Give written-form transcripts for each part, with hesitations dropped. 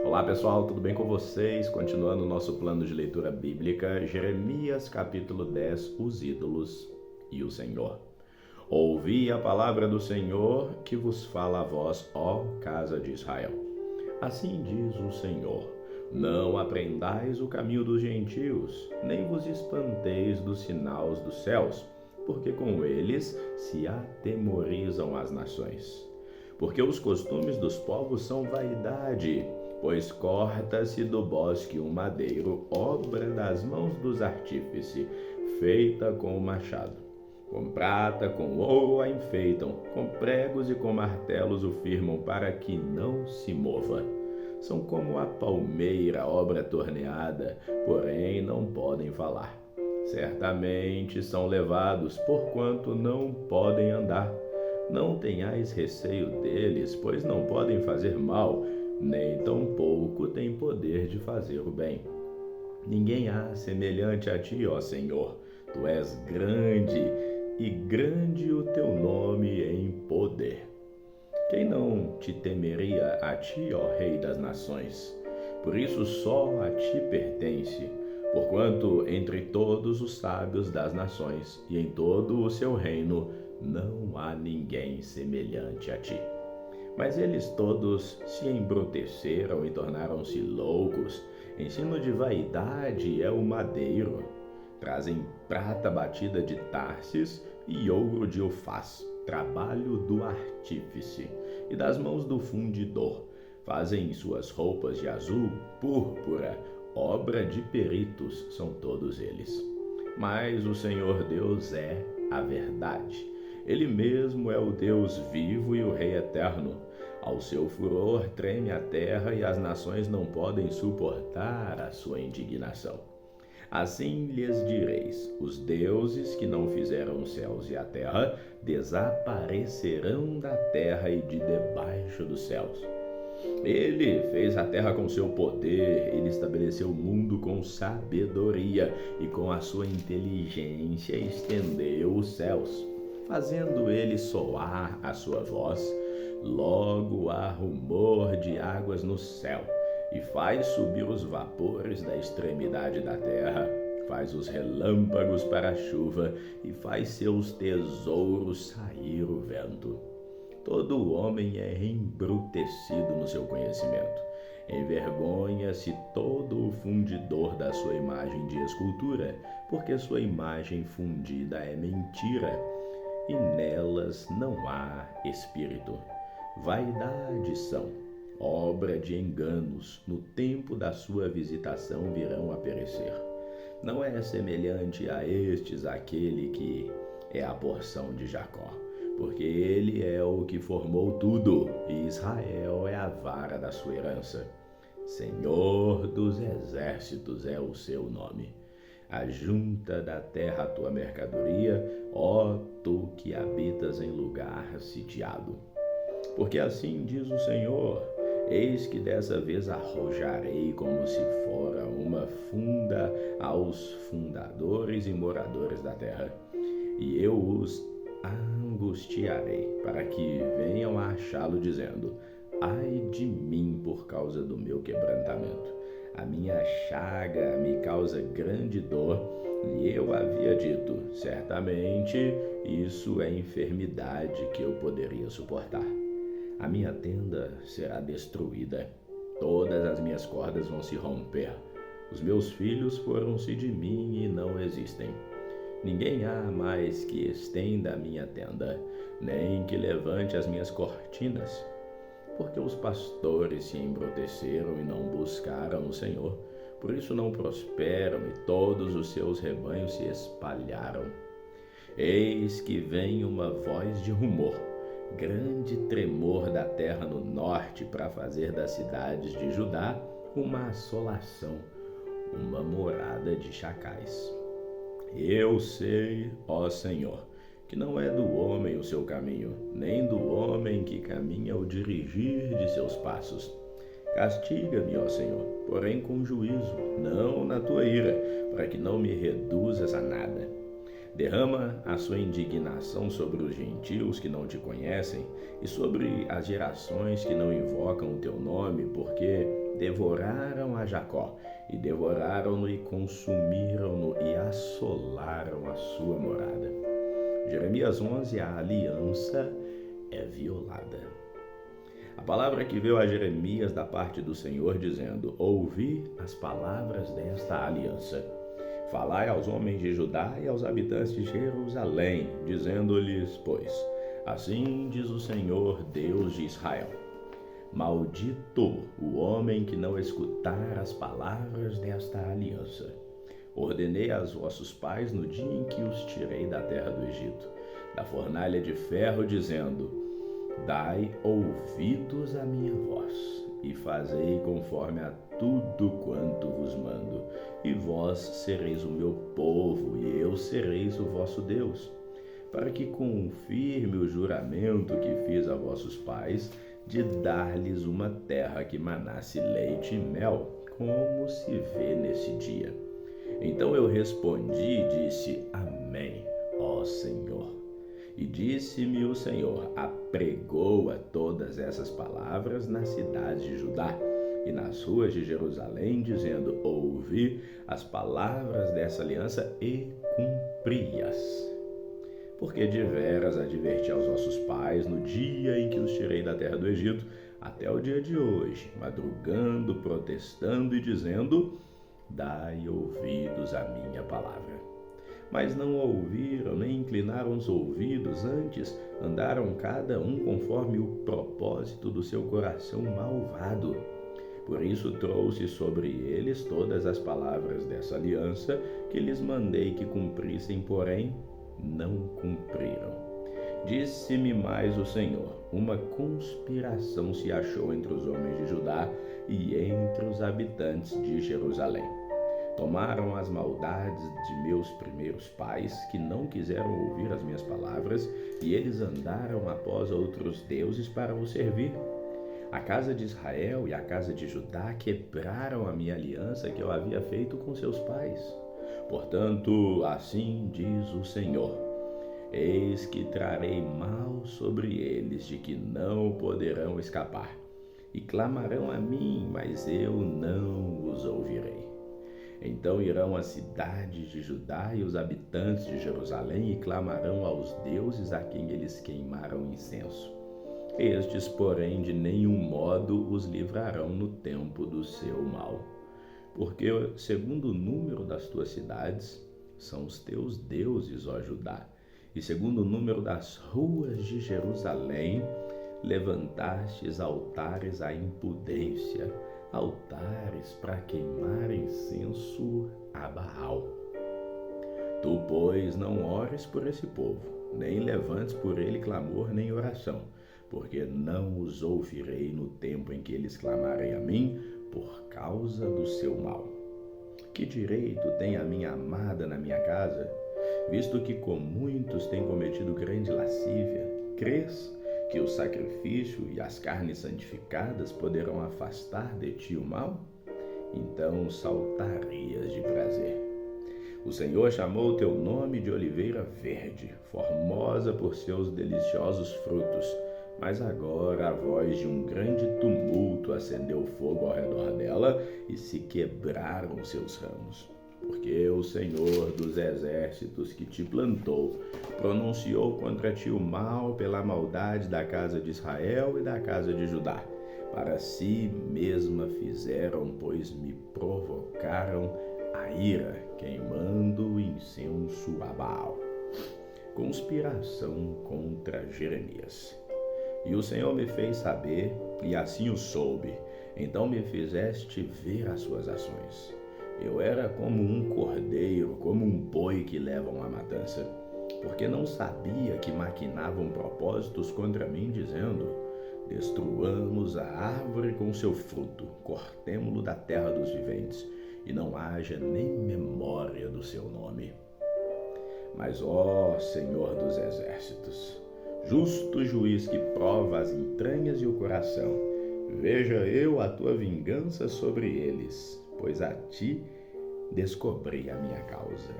Olá pessoal, tudo bem com vocês? Continuando o nosso plano de leitura bíblica, Jeremias capítulo 10, os ídolos e o Senhor. Ouvi a palavra do Senhor que vos fala a vós, ó casa de Israel. Assim diz o Senhor: não aprendais o caminho dos gentios, nem vos espanteis dos sinais dos céus, porque com eles se atemorizam as nações. Porque os costumes dos povos são vaidade, pois corta-se do bosque um madeiro, obra das mãos dos artífices, feita com o machado. Com prata, com ouro a enfeitam, com pregos e com martelos o firmam, para que não se mova. São como a palmeira, obra torneada, porém não podem falar. Certamente são levados, porquanto não podem andar. Não tenhais receio deles, pois não podem fazer mal, nem tampouco têm poder de fazer o bem. Ninguém há semelhante a ti, ó Senhor. Tu és grande, e grande o teu nome em poder. Quem não te temeria a ti, ó Rei das nações? Por isso só a ti pertence, porquanto entre todos os sábios das nações e em todo o seu reino não há ninguém semelhante a ti. Mas eles todos se embruteceram e tornaram-se loucos. Ensino de vaidade é o madeiro. Trazem prata batida de Tarsis e ouro de Ufaz, trabalho do artífice e das mãos do fundidor. Fazem suas roupas de azul, púrpura, obra de peritos são todos eles. Mas o Senhor Deus é a verdade. Ele mesmo é o Deus vivo e o Rei eterno. Ao seu furor treme a terra e as nações não podem suportar a sua indignação. Assim lhes direis: os deuses que não fizeram os céus e a terra desaparecerão da terra e de debaixo dos céus. Ele fez a terra com seu poder, ele estabeleceu o mundo com sabedoria e com a sua inteligência estendeu os céus. Fazendo ele soar a sua voz, logo há rumor de águas no céu, e faz subir os vapores da extremidade da terra, faz os relâmpagos para a chuva, e faz seus tesouros sair o vento. Todo homem é embrutecido no seu conhecimento. Envergonha-se todo o fundidor da sua imagem de escultura, porque sua imagem fundida é mentira, e nelas não há espírito. Vaidade são, obra de enganos, no tempo da sua visitação virão a perecer. Não é semelhante a estes aquele que é a porção de Jacó, porque ele é o que formou tudo, e Israel é a vara da sua herança. Senhor dos exércitos é o seu nome. Ajunta da terra a tua mercadoria, ó tu que habitas em lugar sitiado. Porque assim diz o Senhor: eis que dessa vez arrojarei como se fora uma funda aos fundadores e moradores da terra, e eu os angustiarei, para que venham a achá-lo, dizendo: ai de mim por causa do meu quebrantamento. A minha chaga me causa grande dor, e eu havia dito: certamente isso é enfermidade que eu poderia suportar. A minha tenda será destruída, todas as minhas cordas vão se romper. Os meus filhos foram-se de mim e não existem. Ninguém há mais que estenda a minha tenda, nem que levante as minhas cortinas. Porque os pastores se embruteceram e não buscaram o Senhor, por isso não prosperam e todos os seus rebanhos se espalharam. Eis que vem uma voz de rumor, grande tremor da terra no norte, para fazer das cidades de Judá uma assolação, uma morada de chacais. Eu sei, ó Senhor, que não é do homem o seu caminho, nem do homem que caminha o dirigir de seus passos. Castiga-me, ó Senhor, porém com juízo, não na tua ira, para que não me reduzas a nada. Derrama a sua indignação sobre os gentios que não te conhecem e sobre as gerações que não invocam o teu nome, porque devoraram a Jacó, e devoraram-no e consumiram-no e assolaram a sua morada. Jeremias 11, a aliança é violada. A palavra que veio a Jeremias da parte do Senhor, dizendo: ouvi as palavras desta aliança. Falai aos homens de Judá e aos habitantes de Jerusalém, dizendo-lhes, pois, assim diz o Senhor, Deus de Israel: maldito o homem que não escutar as palavras desta aliança. Ordenei aos vossos pais no dia em que os tirei da terra do Egito, da fornalha de ferro, dizendo: dai ouvidos à minha voz, e fazei conforme a tudo quanto vos mando, e vós sereis o meu povo, e eu sereis o vosso Deus, para que confirme o juramento que fiz a vossos pais, de dar-lhes uma terra que manasse leite e mel, como se vê nesse dia. Então eu respondi e disse: amém, ó Senhor. E disse-me o Senhor: apregoa todas essas palavras nas cidades de Judá e nas ruas de Jerusalém, dizendo: ouvi as palavras dessa aliança e cumpri-as. Porque de veras adverti aos vossos pais no dia em que os tirei da terra do Egito, até o dia de hoje, madrugando, protestando e dizendo: dai ouvidos à minha palavra. Mas não ouviram, nem inclinaram os ouvidos, antes andaram cada um conforme o propósito do seu coração malvado. Por isso trouxe sobre eles todas as palavras dessa aliança que lhes mandei que cumprissem, porém não cumpriram. Disse-me mais o Senhor: uma conspiração se achou entre os homens de Judá e entre os habitantes de Jerusalém. Tomaram as maldades de meus primeiros pais, que não quiseram ouvir as minhas palavras, e eles andaram após outros deuses para os servir. A casa de Israel e a casa de Judá quebraram a minha aliança que eu havia feito com seus pais. Portanto, assim diz o Senhor: eis que trarei mal sobre eles, de que não poderão escapar. E clamarão a mim, mas eu não os ouvirei. Então irão as cidades de Judá e os habitantes de Jerusalém e clamarão aos deuses a quem eles queimaram incenso. Estes, porém, de nenhum modo os livrarão no tempo do seu mal. Porque, segundo o número das tuas cidades, são os teus deuses, ó Judá, e segundo o número das ruas de Jerusalém, levantastes altares à impudência, altares para queimar incenso a Baal. Tu, pois, não ores por esse povo, nem levantes por ele clamor nem oração, porque não os ouvirei no tempo em que eles clamarem a mim por causa do seu mal. Que direito tem a minha amada na minha casa, visto que com muitos tem cometido grande lascívia? Crês que o sacrifício e as carnes santificadas poderão afastar de ti o mal? Então saltarias de prazer. O Senhor chamou o teu nome de oliveira verde, formosa por seus deliciosos frutos. Mas agora a voz de um grande tumulto acendeu fogo ao redor dela e se quebraram seus ramos. Porque o Senhor dos exércitos que te plantou pronunciou contra ti o mal pela maldade da casa de Israel e da casa de Judá. Para si mesma fizeram, pois me provocaram a ira, queimando o incenso a Baal. Conspiração contra Jeremias. E o Senhor me fez saber, e assim o soube. Então me fizeste ver as suas ações. Eu era como um cordeiro, como um boi que levam à matança, porque não sabia que maquinavam propósitos contra mim, dizendo: destruamos a árvore com seu fruto, cortemo-lo da terra dos viventes, e não haja nem memória do seu nome. Mas, ó Senhor dos exércitos, justo juiz que prova as entranhas e o coração, veja eu a tua vingança sobre eles, pois a ti descobri a minha causa.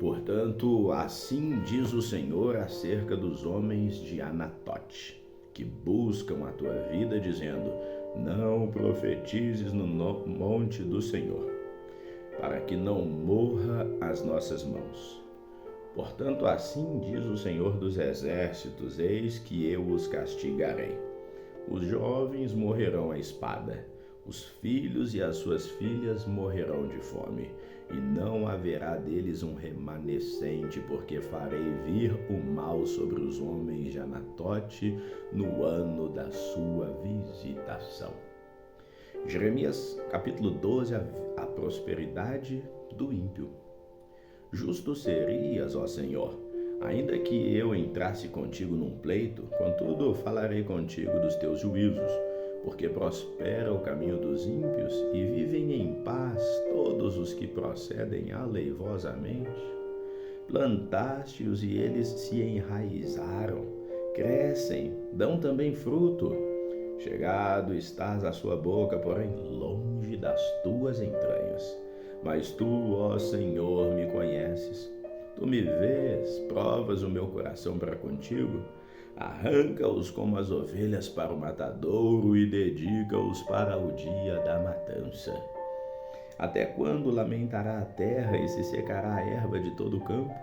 Portanto, assim diz o Senhor acerca dos homens de Anatote, que buscam a tua vida, dizendo: não profetizes no monte do Senhor, para que não morra às nossas mãos. Portanto, assim diz o Senhor dos Exércitos: eis que eu os castigarei. Os jovens morrerão à espada, os filhos e as suas filhas morrerão de fome, e não haverá deles um remanescente, porque farei vir o mal sobre os homens de Anatote no ano da sua visitação. Jeremias capítulo 12, a prosperidade do ímpio. Justo serias, ó Senhor, ainda que eu entrasse contigo num pleito, contudo falarei contigo dos teus juízos, porque prospera o caminho dos ímpios e vivem em paz todos os que procedem aleivosamente. Plantaste-os e eles se enraizaram, crescem, dão também fruto. Chegado estás à sua boca, porém longe das tuas entranhas. Mas tu, ó Senhor, me conheces. Tu me vês, provas o meu coração para contigo. Arranca-os como as ovelhas para o matadouro e dedica-os para o dia da matança. Até quando lamentará a terra e se secará a erva de todo o campo?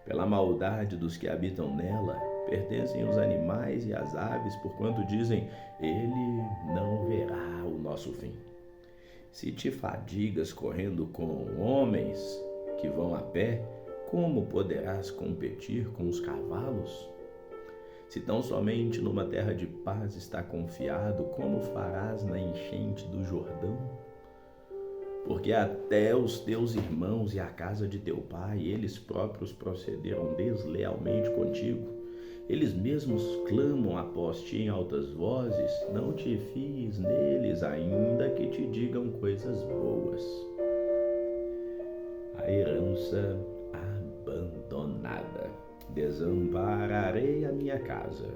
Pela maldade dos que habitam nela, pertencem os animais e as aves, porquanto dizem: ele não verá o nosso fim. Se te fadigas correndo com homens que vão a pé, como poderás competir com os cavalos? Se tão somente numa terra de paz está confiado, como farás na enchente do Jordão? Porque até os teus irmãos e a casa de teu pai, eles próprios procederam deslealmente contigo. Eles mesmos clamam após ti em altas vozes. Não te fies neles, ainda que te digam coisas boas. A herança abandonada. Desampararei a minha casa,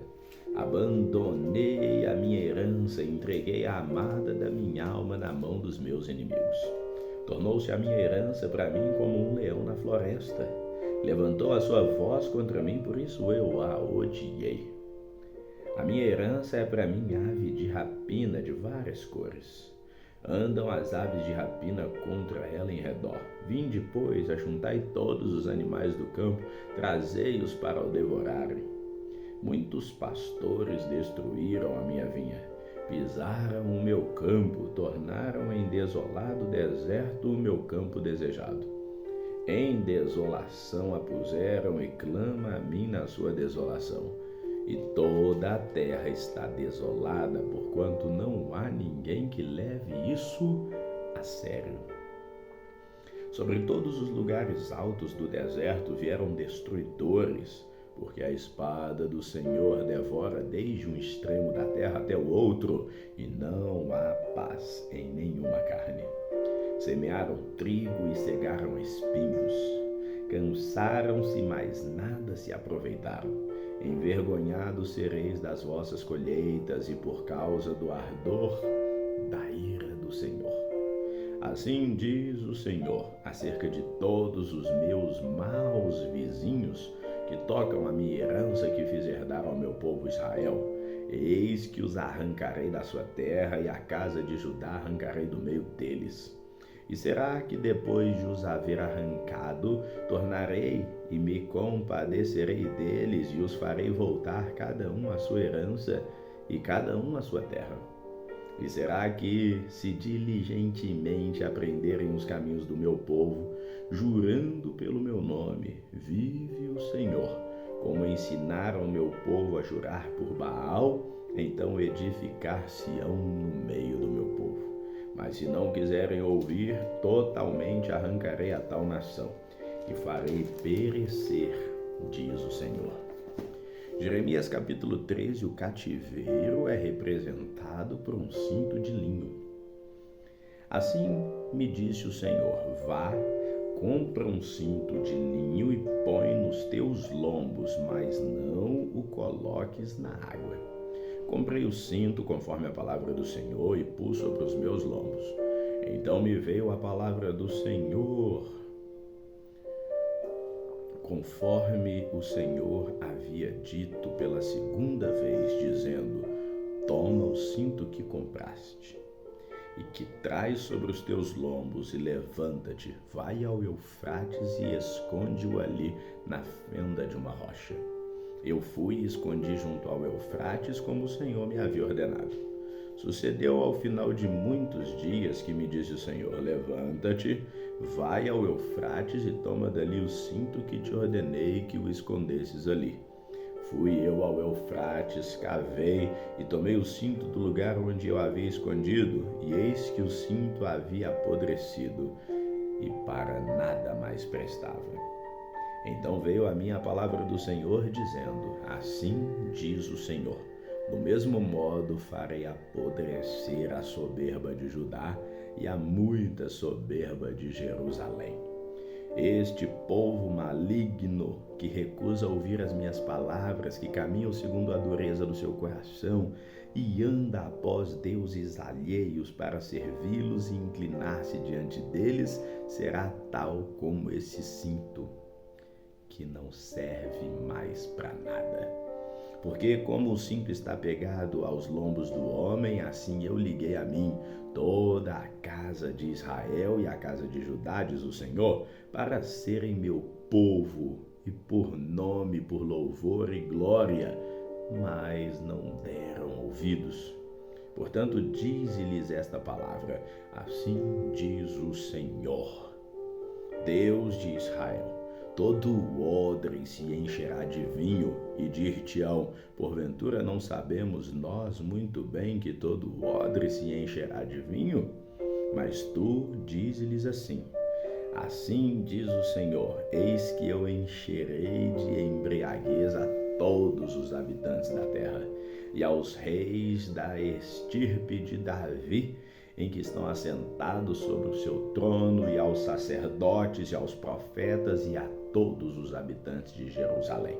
abandonei a minha herança, entreguei a amada da minha alma na mão dos meus inimigos. Tornou-se a minha herança para mim como um leão na floresta. Levantou a sua voz contra mim, por isso eu a odiei. A minha herança é para mim ave de rapina de várias cores. Andam as aves de rapina contra ela em redor. Vinde, pois, ajuntai todos os animais do campo, trazei-os para o devorarem. Muitos pastores destruíram a minha vinha, pisaram o meu campo, tornaram em desolado deserto o meu campo desejado. Em desolação a puseram e clama a mim na sua desolação. E toda a terra está desolada, porquanto não há ninguém que leve isso a sério. Sobre todos os lugares altos do deserto vieram destruidores, porque a espada do Senhor devora desde um extremo da terra até o outro, e não há paz em nenhuma carne. Semearam trigo e cegaram espinhos. Cansaram-se, mas nada se aproveitaram. Envergonhados sereis das vossas colheitas e por causa do ardor da ira do Senhor. Assim diz o Senhor acerca de todos os meus maus vizinhos que tocam a minha herança que fiz herdar ao meu povo Israel. Eis que os arrancarei da sua terra e a casa de Judá arrancarei do meio deles. E será que depois de os haver arrancado, tornarei e me compadecerei deles e os farei voltar cada um à sua herança e cada um à sua terra? E será que, se diligentemente aprenderem os caminhos do meu povo, jurando pelo meu nome, vive o Senhor, como ensinaram meu povo a jurar por Baal, então edificar-se-ão no meio do meu povo. Mas se não quiserem ouvir, totalmente arrancarei a tal nação e farei perecer, diz o Senhor. Jeremias capítulo 13, o cativeiro é representado por um cinto de linho. Assim me disse o Senhor: vá, compra um cinto de linho e põe nos teus lombos, mas não o coloques na água. Comprei o cinto conforme a palavra do Senhor e pus sobre os meus lombos. Então me veio a palavra do Senhor. conforme o Senhor havia dito pela segunda vez, dizendo: toma o cinto que compraste e que traz sobre os teus lombos, e levanta-te, vai ao Eufrates e esconde-o ali na fenda de uma rocha. Eu fui e escondi junto ao Eufrates, como o Senhor me havia ordenado. Sucedeu ao final de muitos dias que me disse o Senhor: levanta-te, vai ao Eufrates e toma dali o cinto que te ordenei que o escondesses ali. Fui eu ao Eufrates, cavei e tomei o cinto do lugar onde eu havia escondido, e eis que o cinto havia apodrecido e para nada mais prestava. Então veio a mim a palavra do Senhor, dizendo: assim diz o Senhor, do mesmo modo farei apodrecer a soberba de Judá e a muita soberba de Jerusalém. Este povo maligno, que recusa ouvir as minhas palavras, que caminha segundo a dureza do seu coração e anda após deuses alheios para servi-los e inclinar-se diante deles, será tal como esse cinto, que não serve mais para nada. Porque como o cinto está pegado aos lombos do homem, assim eu liguei a mim toda a casa de Israel e a casa de Judá, diz o Senhor, para serem meu povo, e por nome, por louvor e glória, mas não deram ouvidos. Portanto, dize-lhes esta palavra: assim diz o Senhor, Deus de Israel: todo o odre se encherá de vinho, e dir-te-ão: porventura não sabemos nós muito bem que todo o odre se encherá de vinho? Mas tu dize-lhes assim: assim diz o Senhor, eis que eu encherei de embriaguez a todos os habitantes da terra, e aos reis da estirpe de Davi, em que estão assentados sobre o seu trono, e aos sacerdotes, e aos profetas, e a todos os habitantes de Jerusalém.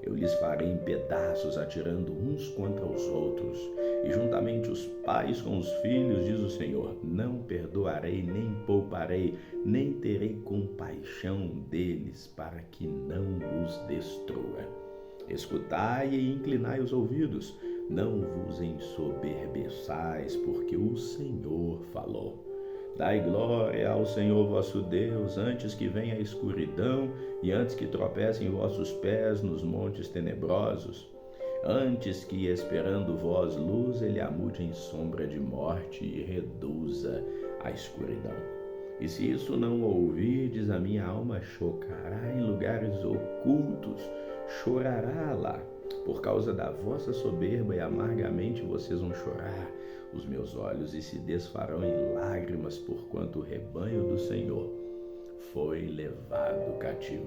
Eu lhes farei em pedaços, atirando uns contra os outros, e juntamente os pais com os filhos, diz o Senhor. Não perdoarei, nem pouparei, nem terei compaixão deles, para que não os destrua. Escutai e inclinai os ouvidos, não vos ensoberbeçais, porque o Senhor falou. Dai glória ao Senhor vosso Deus, antes que venha a escuridão e antes que tropecem vossos pés nos montes tenebrosos, antes que, esperando vós luz, ele a mude em sombra de morte e reduza a escuridão. E se isso não ouvirdes, a minha alma chocará em lugares ocultos, chorará lá. Por causa da vossa soberba, e amargamente vocês vão chorar os meus olhos, e se desfarão em lágrimas, porquanto o rebanho do Senhor foi levado cativo.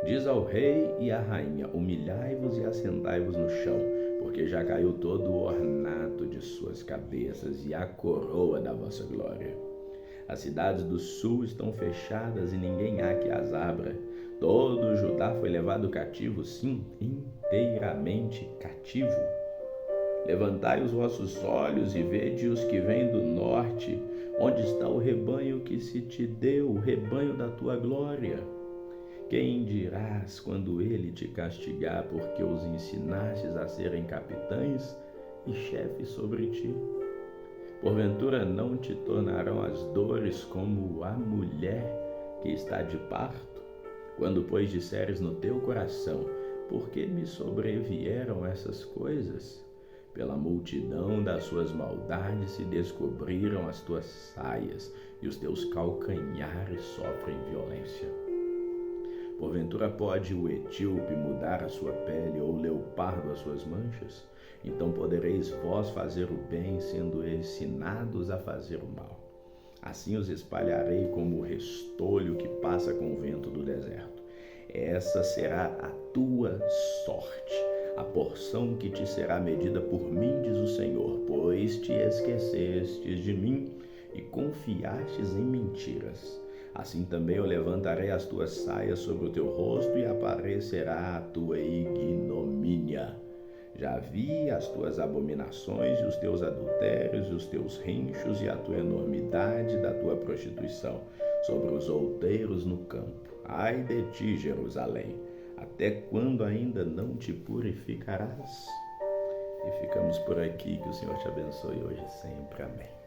Diz ao rei e à rainha: humilhai-vos e assentai-vos no chão, porque já caiu todo o ornato de suas cabeças e a coroa da vossa glória. As cidades do sul estão fechadas e ninguém há que as abra. Todo o Judá foi levado cativo, sim, inteiramente cativo. Levantai os vossos olhos e vede os que vêm do norte, onde está o rebanho que se te deu, o rebanho da tua glória. Quem dirás quando ele te castigar, porque os ensinastes a serem capitães e chefes sobre ti? Porventura não te tornarão as dores como a mulher que está de parto? Quando, pois, disseres no teu coração: por que me sobrevieram essas coisas? Pela multidão das suas maldades se descobriram as tuas saias, e os teus calcanhares sofrem violência. Porventura pode o etíope mudar a sua pele, ou o leopardo as suas manchas? Então podereis vós fazer o bem, sendo ensinados a fazer o mal. Assim os espalharei como o restolho que passa com o vento do deserto. Essa será a tua sorte, a porção que te será medida por mim, diz o Senhor, pois te esquecestes de mim e confiastes em mentiras. Assim também eu levantarei as tuas saias sobre o teu rosto e aparecerá a tua ignomínia. Já vi as tuas abominações e os teus adultérios e os teus rinchos e a tua enormidade da tua prostituição sobre os outeiros no campo. Ai de ti, Jerusalém, até quando ainda não te purificarás? E ficamos por aqui, que o Senhor te abençoe hoje e sempre. Amém.